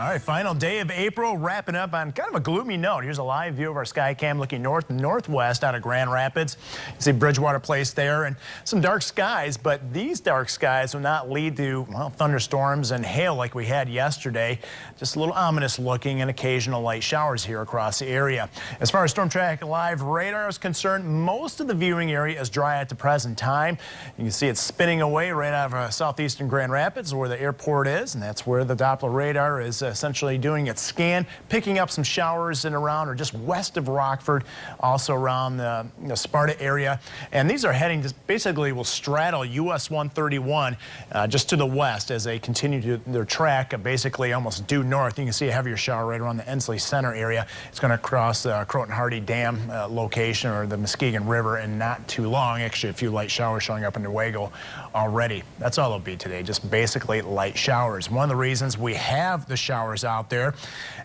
All right, final day of April, wrapping up on kind of a gloomy note. Here's a live view of our Skycam looking north and northwest out of Grand Rapids. You see Bridgewater Place there and some dark skies, but these dark skies will not lead to, well, thunderstorms and hail like we had yesterday. Just a little ominous looking and occasional light showers here across the area. As far as Storm Track Live radar is concerned, most of the viewing area is dry at the present time. You can see it spinning away right out of southeastern Grand Rapids where the airport is, and that's where the Doppler radar is essentially doing its scan, picking up some showers in around or just west of Rockford, also around the Sparta area. And these are heading just basically will straddle US 131 just to the west as they continue to their track basically almost due north. You can see a heavier shower right around the Ensley Center area. It's going to cross the Croton-Hardy Dam location or the Muskegon River in not too long. Actually, a few light showers showing up in Newaygo already. That's all it'll be today, just basically light showers. One of the reasons we have the showers out there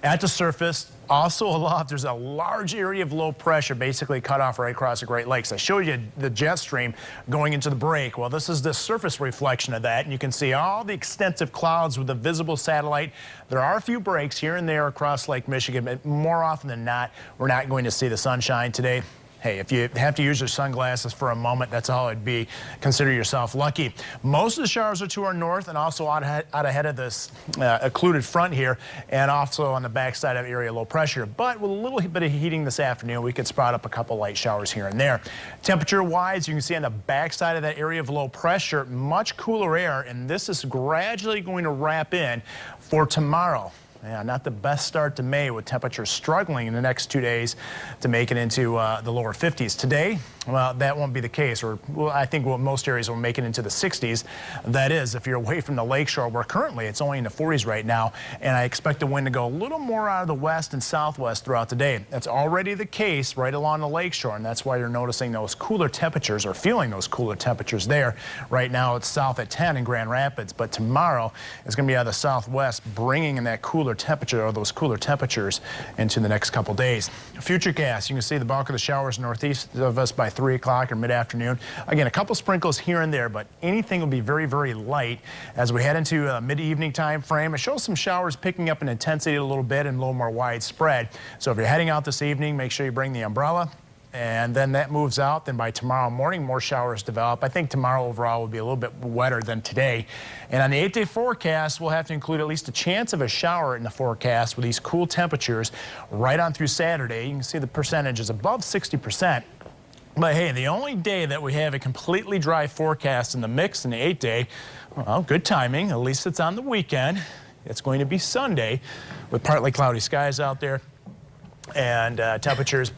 at the surface, also aloft, there's a large area of low pressure basically cut off right across the Great Lakes. I showed you the jet stream going into the break. Well, this is the surface reflection of that, and you can see all the extensive clouds with the visible satellite. There are a few breaks here and there across Lake Michigan, but more often than not, we're not going to see the sunshine today. Hey, if you have to use your sunglasses for a moment, that's all it'd be. Consider yourself lucky. Most of the showers are to our north and also out ahead of this occluded front here and also on the backside of area low pressure. But with a little bit of heating this afternoon, we could spot up a couple light showers here and there. Temperature-wise, you can see on the backside of that area of low pressure, much cooler air, and this is gradually going to wrap in for tomorrow. Yeah, not the best start to May with temperatures struggling in the next 2 days to make it into the lower 50s. Today, well, that won't be the case. Well, I think most areas will make it into the 60s. That is, if you're away from the lakeshore, where currently it's only in the 40s right now, and I expect the wind to go a little more out of the west and southwest throughout the day. That's already the case right along the lakeshore, and that's why you're noticing those cooler temperatures or feeling those cooler temperatures there. Right now, it's south at 10 in Grand Rapids, but tomorrow it's going to be out of the southwest, bringing in that cooler temperature or those cooler temperatures into the next couple days. Futurecast, you can see the bulk of the showers northeast of us by 3 o'clock or mid-afternoon. Again, a couple sprinkles here and there, but anything will be very, very light as we head into a mid-evening time frame. It shows some showers picking up in intensity a little bit and a little more widespread. So if you're heading out this evening, make sure you bring the umbrella. And then that moves out. Then by tomorrow morning, more showers develop. I think tomorrow overall will be a little bit wetter than today. And on the 8-day forecast, we'll have to include at least a chance of a shower in the forecast with these cool temperatures right on through Saturday. You can see the percentage is above 60%. But hey, the only day that we have a completely dry forecast in the mix in the 8-day, well, good timing. At least it's on the weekend. It's going to be Sunday with partly cloudy skies out there and temperatures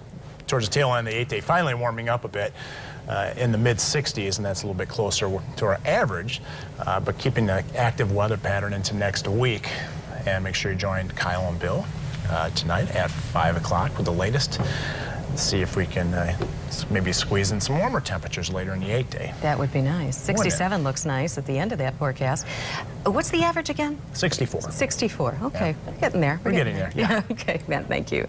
towards the tail end of the 8-day, finally warming up a bit in the mid-60s, and that's a little bit closer to our average, but keeping the active weather pattern into next week. And make sure you join Kyle and Bill tonight at 5 o'clock with the latest. See if we can maybe squeeze in some warmer temperatures later in the 8-day. That would be nice. 67 looks nice at the end of that forecast. What's the average again? 64. 64. Okay, yeah. Getting there. We're getting there. Yeah. Okay, Matt, thank you.